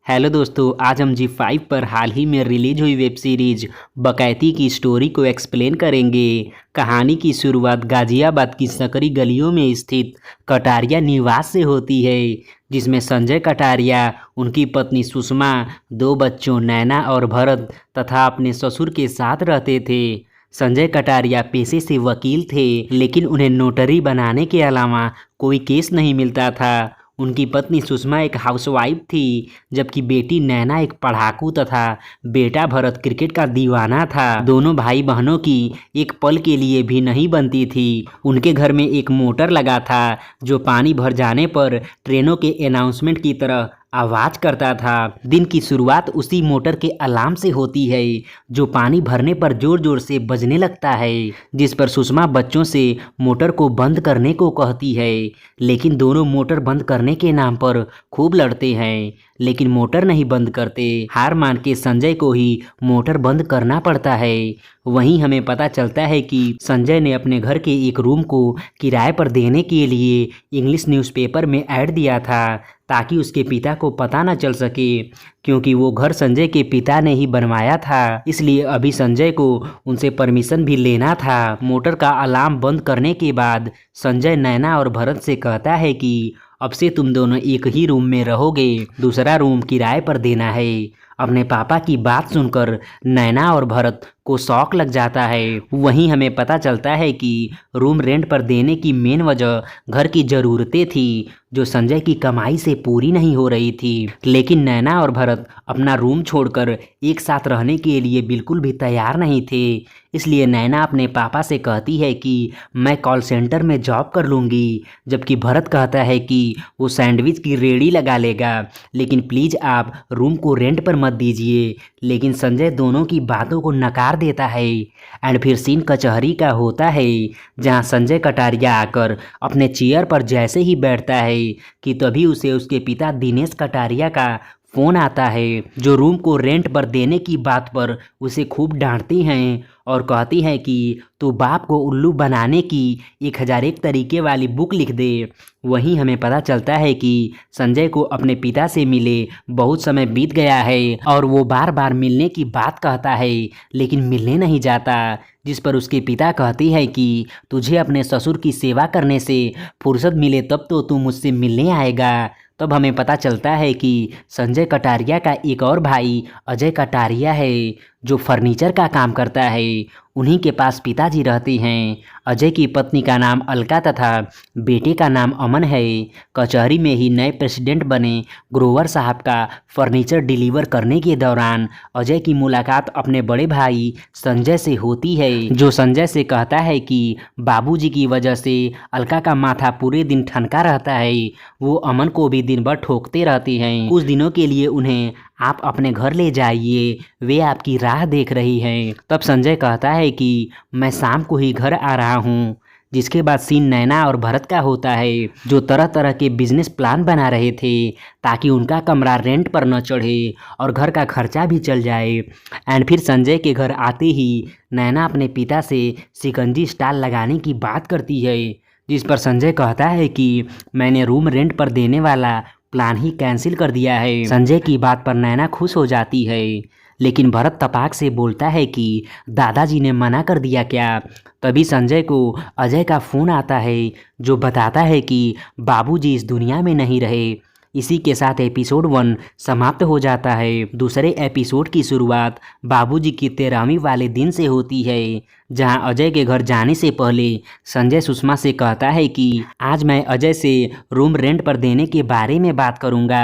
Hello दोस्तों, आज हम जी5 पर हाल ही में रिलीज हुई वेब सीरीज बकैती की स्टोरी को एक्सप्लेन करेंगे। कहानी की शुरुआत गाजियाबाद की सकरी गलियों में स्थित कटारिया निवास से होती है, जिसमें संजय कटारिया, उनकी पत्नी सुषमा, दो बच्चों नैना और भरत तथा अपने ससुर के साथ रहते थे। संजय कटारिया पेशे से वकील थे, लेकिन उन्हें नोटरी बनाने के अलावा कोई केस नहीं मिलता था। उनकी पत्नी सुषमा एक हाउसवाइफ थी, जबकि बेटी नैना एक पढ़ाकू तथा बेटा भरत क्रिकेट का दीवाना था। दोनों भाई बहनों की एक पल के लिए भी नहीं बनती थी। उनके घर में एक मोटर लगा था, जो पानी भर जाने पर ट्रेनों के अनाउंसमेंट की तरह आवाज करता था। दिन की शुरुआत उसी मोटर के अलार्म से होती है, जो पानी भरने पर जोर जोर से बजने लगता है, जिस पर सुषमा बच्चों से मोटर को बंद करने को कहती है। लेकिन दोनों मोटर बंद करने के नाम पर खूब लड़ते हैं, लेकिन मोटर नहीं बंद करते। हार मान के संजय को ही मोटर बंद करना पड़ता है। वहीं हमें पता चलता है कि संजय ने अपने घर के एक रूम को किराए पर देने के लिए इंग्लिश न्यूज़पेपर में ऐड दिया था, ताकि उसके पिता को पता न चल सके, क्योंकि वो घर संजय के पिता ने ही बनवाया था। इसलिए अभी संजय को उनसे परमिशन भी लेना था। मोटर का अलार्म बंद करने के बाद संजय नैना और भरत से कहता है कि अब से तुम दोनों एक ही रूम में रहोगे, दूसरा रूम किराए पर देना है। अपने पापा की बात सुनकर नैना और भरत को शौक लग जाता है। वहीं हमें पता चलता है कि रूम रेंट पर देने की मेन वजह घर की ज़रूरतें थी, जो संजय की कमाई से पूरी नहीं हो रही थी। लेकिन नैना और भरत अपना रूम छोड़कर एक साथ रहने के लिए बिल्कुल भी तैयार नहीं थे। इसलिए नैना अपने पापा से कहती है कि मैं कॉल सेंटर में जॉब कर लूँगी, जबकि भरत कहता है कि वो सैंडविच की रेहड़ी लगा लेगा, लेकिन प्लीज़ आप रूम को रेंट पर मत दीजिए। लेकिन संजय दोनों की बातों को नकार देता है। एंड फिर सीन कचहरी का होता है, जहां संजय कटारिया आकर अपने चेयर पर जैसे ही बैठता है कि तभी उसे उसके पिता दिनेश कटारिया का फ़ोन आता है, जो रूम को रेंट पर देने की बात पर उसे खूब डांटती हैं और कहती हैं कि तू बाप को उल्लू बनाने की 1001 तरीके वाली बुक लिख दे। वहीं हमें पता चलता है कि संजय को अपने पिता से मिले बहुत समय बीत गया है और वो बार बार मिलने की बात कहता है, लेकिन मिलने नहीं जाता। जिस पर उसके पिता कहती है कि तुझे अपने ससुर की सेवा करने से फुर्सत मिले तब तो तू मुझसे मिलने आएगा। तब हमें पता चलता है कि संजय कटारिया का एक और भाई अजय कटारिया है, जो फर्नीचर का काम करता है। उन्हीं के पास पिताजी रहते हैं। अजय की पत्नी का नाम अलका तथा बेटे का नाम अमन है। कचहरी में ही नए प्रेसिडेंट बने ग्रोवर साहब का फर्नीचर डिलीवर करने के दौरान अजय की मुलाकात अपने बड़े भाई संजय से होती है, जो संजय से कहता है कि बाबूजी की वजह से अलका का माथा पूरे दिन ठनका रहता है। वो अमन को भी दिन भर ठोकते रहते हैं। कुछ दिनों के लिए उन्हें आप अपने घर ले जाइए, वे आपकी राह देख रही हैं। तब संजय कहता है कि मैं शाम को ही घर आ रहा हूँ। जिसके बाद सीन नैना और भरत का होता है, जो तरह तरह के बिजनेस प्लान बना रहे थे, ताकि उनका कमरा रेंट पर न चढ़े और घर का खर्चा भी चल जाए। एंड फिर संजय के घर आते ही नैना अपने पिता से शिकंजी स्टाल लगाने की बात करती है, जिस पर संजय कहता है कि मैंने रूम रेंट पर देने वाला प्लान ही कैंसिल कर दिया है। संजय की बात पर नैना खुश हो जाती है, लेकिन भरत तपाक से बोलता है कि दादाजी ने मना कर दिया क्या। तभी संजय को अजय का फ़ोन आता है, जो बताता है कि बाबूजी इस दुनिया में नहीं रहे। इसी के साथ एपिसोड 1 समाप्त हो जाता है। दूसरे एपिसोड की शुरुआत बाबूजी की 13वीं वाले दिन से होती है, जहां अजय के घर जाने से पहले संजय सुषमा से कहता है कि आज मैं अजय से रूम रेंट पर देने के बारे में बात करूंगा।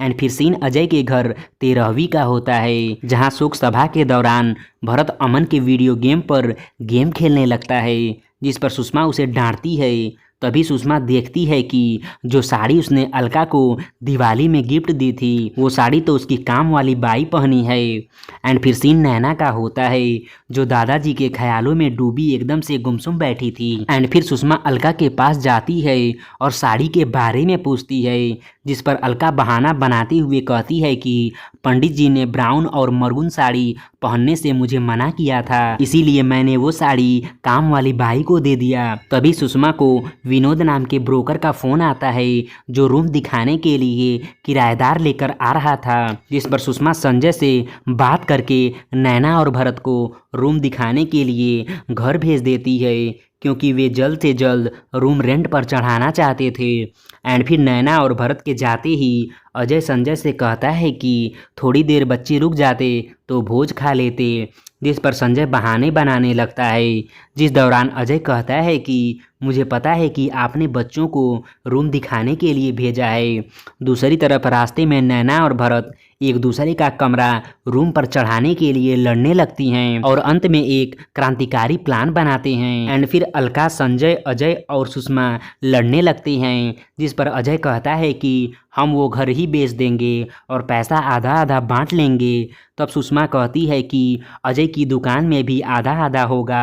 एंड फिर सीन अजय के घर 13वीं का होता है, जहां शोक सभा के दौरान भरत अमन के वीडियो गेम पर गेम खेलने लगता है, जिस पर सुषमा उसे डांटती है। तभी सुषमा देखती है कि जो साड़ी उसने अलका को दिवाली में गिफ्ट दी थी, वो साड़ी तो उसकी काम वाली बाई पहनी है। एंड फिर सीन नैना का होता है, जो दादाजी के ख्यालों में डूबी एकदम से गुमसुम बैठी थी। एंड फिर सुषमा अलका के पास जाती है और साड़ी के बारे में पूछती है, जिस पर अलका बहाना बनाते हुए कहती है कि पंडित जी ने ब्राउन और मरून साड़ी पहनने से मुझे मना किया था, इसीलिए मैंने वो साड़ी काम वाली बाई को दे दिया। तभी सुषमा को विनोद नाम के ब्रोकर का फोन आता है जो रूम दिखाने के लिए किराएदार लेकर आ रहा था, जिस पर सुषमा संजय से बात करके नैना और भरत को रूम दिखाने के लिए घर भेज देती है, क्योंकि वे जल्द से जल्द रूम रेंट पर चढ़ाना चाहते थे। एंड फिर नैना और भरत के जाते ही अजय संजय से कहता है कि थोड़ी देर बच्चे रुक जाते तो भोज खा लेते, जिस पर संजय बहाने बनाने लगता है। जिस दौरान अजय कहता है कि मुझे पता है कि आपने बच्चों को रूम दिखाने के लिए भेजा है। दूसरी तरफ रास्ते में नैना और भरत एक दूसरे का कमरा रूम पर चढ़ाने के लिए लड़ने लगती हैं और अंत में एक क्रांतिकारी प्लान बनाते हैं। एंड फिर अलका, संजय, अजय और सुषमा लड़ने लगते हैं, जिस पर अजय कहता है कि हम वो घर ही बेच देंगे और पैसा आधा आधा बांट लेंगे। तब सुषमा कहती है कि अजय की दुकान में भी आधा आधा होगा।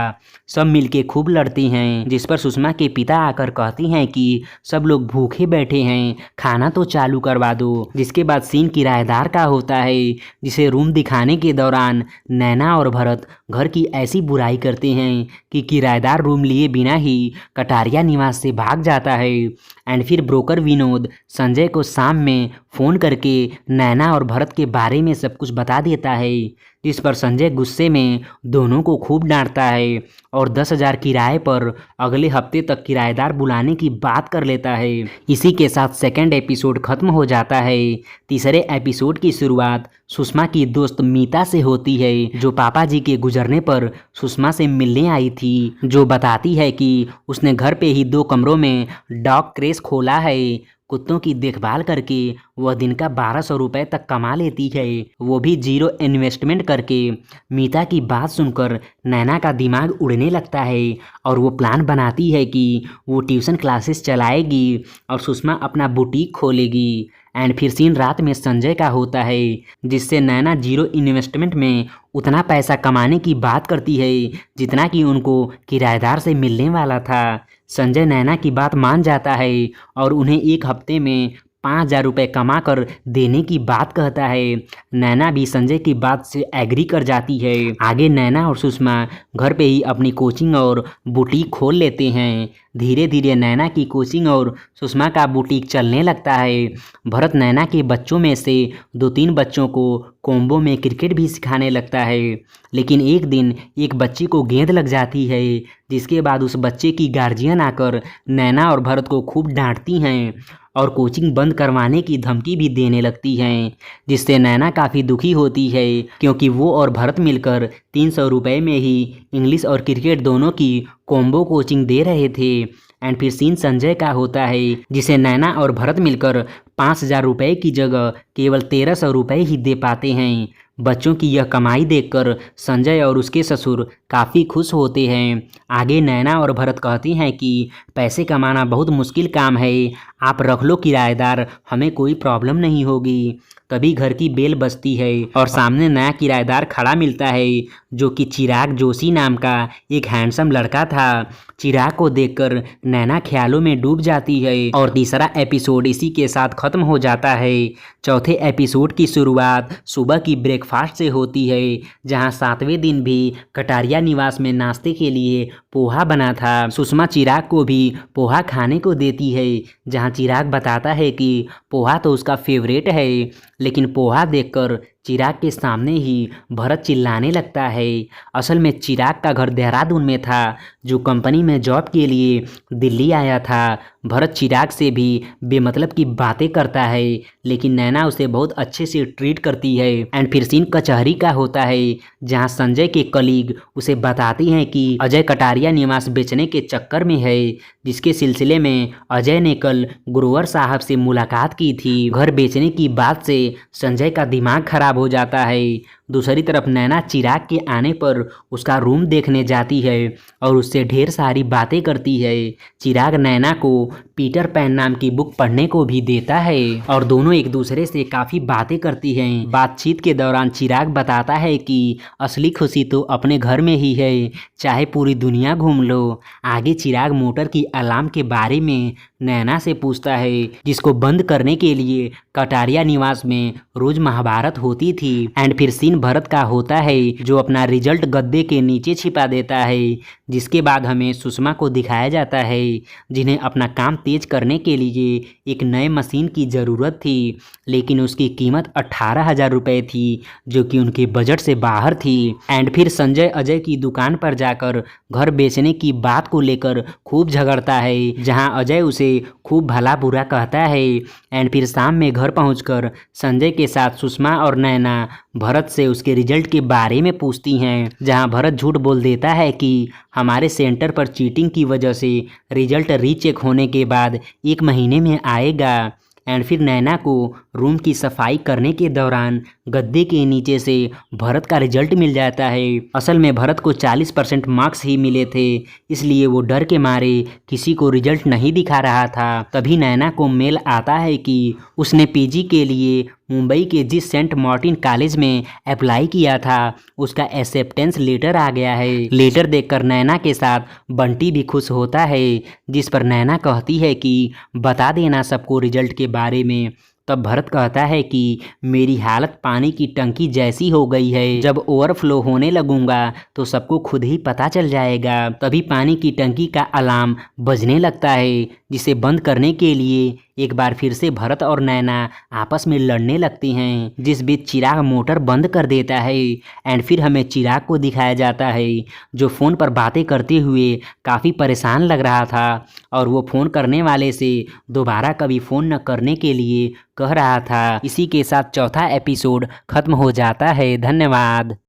सब मिलके खूब लड़ते हैं, जिस पर सुषमा के पिता आकर कहती हैं कि सब लोग भूखे बैठे हैं, खाना तो चालू करवा दो। जिसके बाद सीन किराएदार का होता है, जिसे रूम दिखाने के दौरान नैना और भरत घर की ऐसी बुराई करते हैं कि किराएदार रूम लिए बिना ही कटारिया निवास से भाग जाता है। एंड फिर ब्रोकर विनोद संजय को शाम में फ़ोन करके नैना और भरत के बारे में सब कुछ बता देता है, जिस पर संजय गुस्से में दोनों को खूब डांटता है और 10,000 किराए पर अगले हफ्ते तक किराएदार बुलाने की बात कर लेता है। इसी के साथ सेकंड एपिसोड खत्म हो जाता है। तीसरे एपिसोड की शुरुआत सुषमा की दोस्त मीता से होती है, जो पापा जी के गुजरने पर सुषमा से मिलने आई थी, जो बताती है कि उसने घर पे ही 2 कमरों में डॉग क्रेश खोला है। कुत्तों की देखभाल करके वह दिन का 1200 रुपये तक कमा लेती है, वो भी 0 इन्वेस्टमेंट करके। मीता की बात सुनकर नैना का दिमाग उड़ने लगता है और वो प्लान बनाती है कि वो ट्यूशन क्लासेस चलाएगी और सुषमा अपना बुटीक खोलेगी। एंड फिर सीन रात में संजय का होता है, जिससे नैना 0 इन्वेस्टमेंट में उतना पैसा कमाने की बात करती है जितना कि उनको किराएदार से मिलने वाला था। संजय नैना की बात मान जाता है और उन्हें 1 हफ्ते में 5,000 रुपये कमा कर देने की बात कहता है। नैना भी संजय की बात से एग्री कर जाती है। आगे नैना और सुषमा घर पे ही अपनी कोचिंग और बुटीक खोल लेते हैं। धीरे धीरे नैना की कोचिंग और सुषमा का बुटीक चलने लगता है। भरत नैना के बच्चों में से 2-3 बच्चों को कॉम्बो में क्रिकेट भी सिखाने लगता है, लेकिन एक दिन एक बच्चे को गेंद लग जाती है, जिसके बाद उस बच्चे की गार्जियन आकर नैना और भरत को खूब डांटती हैं और कोचिंग बंद करवाने की धमकी भी देने लगती हैं, जिससे नैना काफ़ी दुखी होती है, क्योंकि वो और भरत मिलकर 300 रुपये में ही इंग्लिश और क्रिकेट दोनों की कॉम्बो कोचिंग दे रहे थे। एंड फिर सीन संजय का होता है, जिसे नैना और भरत मिलकर 5,000 रुपये की जगह केवल 1,300 रुपये ही दे पाते हैं। बच्चों की यह कमाई देखकर संजय और उसके ससुर काफ़ी खुश होते हैं। आगे नैना और भरत कहती हैं कि पैसे कमाना बहुत मुश्किल काम है, आप रख लो किराएदार, हमें कोई प्रॉब्लम नहीं होगी। तभी घर की बेल बजती है और सामने नया किराएदार खड़ा मिलता है, जो कि चिराग जोशी नाम का एक हैंडसम लड़का था। चिराग को देखकर नैना ख्यालों में डूब जाती है और तीसरा एपिसोड इसी के साथ खत्म हो जाता है। चौथे एपिसोड की शुरुआत सुबह की ब्रेकफास्ट से होती है, जहां 7वें दिन भी कटारिया निवास में नाश्ते के लिए पोहा बना था। सुषमा चिराग को भी पोहा खाने को देती है, जहां चिराग बताता है कि पोहा तो उसका फेवरेट है, लेकिन पोहा देखकर चिराग के सामने ही भरत चिल्लाने लगता है। असल में चिराग का घर देहरादून में था, जो कंपनी में जॉब के लिए दिल्ली आया था। भरत चिराग से भी बेमतलब की बातें करता है, लेकिन नैना उसे बहुत अच्छे से ट्रीट करती है। एंड फिर सीन कचहरी का होता है, जहां संजय के कलीग उसे बताती हैं कि अजय कटारिया निवास बेचने के चक्कर में है, जिसके सिलसिले में अजय ने कल गुरुवर साहब से मुलाकात की थी। घर बेचने की बात से संजय का दिमाग खराब हो जाता है। दूसरी तरफ नैना चिराग के आने पर उसका रूम देखने जाती है और उससे ढेर सारी बातें करती है। चिराग नैना को पीटर पैन नाम की बुक पढ़ने को भी देता है और दोनों एक दूसरे से काफ़ी बातें करती हैं। बातचीत के दौरान चिराग बताता है कि असली खुशी तो अपने घर में ही है, चाहे पूरी दुनिया घूम लो। आगे चिराग मोटर की अलार्म के बारे में नैना से पूछता है, जिसको बंद करने के लिए कटारिया निवास में रोज महाभारत होती थी। एंड फिर सीन भरत का होता है, जो अपना रिजल्ट गद्दे के नीचे छिपा देता है। जिसके बाद हमें सुषमा को दिखाया जाता है, जिन्हें अपना काम तेज करने के लिए एक नए मशीन की ज़रूरत थी, लेकिन उसकी कीमत 18,000 रुपये थी, जो कि उनके बजट से बाहर थी। एंड फिर संजय अजय की दुकान पर जाकर घर बेचने की बात को लेकर खूब झगड़ता है, जहां अजय उसे खूब भला बुरा कहता है। एंड फिर शाम में घर पहुंचकर संजय के साथ सुषमा और नैना भरत से उसके रिजल्ट के बारे में पूछती हैं, जहां भरत झूठ बोल देता है कि हमारे सेंटर पर चीटिंग की वजह से रिजल्ट रीचेक होने के बाद 1 महीने में आएगा। एंड फिर नैना को रूम की सफाई करने के दौरान गद्दे के नीचे से भरत का रिजल्ट मिल जाता है। असल में भरत को 40% मार्क्स ही मिले थे, इसलिए वो डर के मारे किसी को रिजल्ट नहीं दिखा रहा था। तभी नैना को मेल आता है कि उसने पीजी के लिए मुंबई के जिस सेंट मार्टिन कॉलेज में अप्लाई किया था, उसका एक्सेप्टेंस लेटर आ गया है। लेटर देखकर नैना के साथ बंटी भी खुश होता है, जिस पर नैना कहती है कि बता देना सबको रिजल्ट के बारे में। तब भरत कहता है कि मेरी हालत पानी की टंकी जैसी हो गई है, जब ओवरफ्लो होने लगूंगा तो सबको खुद ही पता चल जाएगा। तभी पानी की टंकी का अलार्म बजने लगता है, जिसे बंद करने के लिए एक बार फिर से भरत और नैना आपस में लड़ने लगती हैं, जिस बीच चिराग मोटर बंद कर देता है। एंड फिर हमें चिराग को दिखाया जाता है, जो फ़ोन पर बातें करते हुए काफ़ी परेशान लग रहा था, और वो फ़ोन करने वाले से दोबारा कभी फ़ोन न करने के लिए कह रहा था। इसी के साथ चौथा एपिसोड खत्म हो जाता है। धन्यवाद।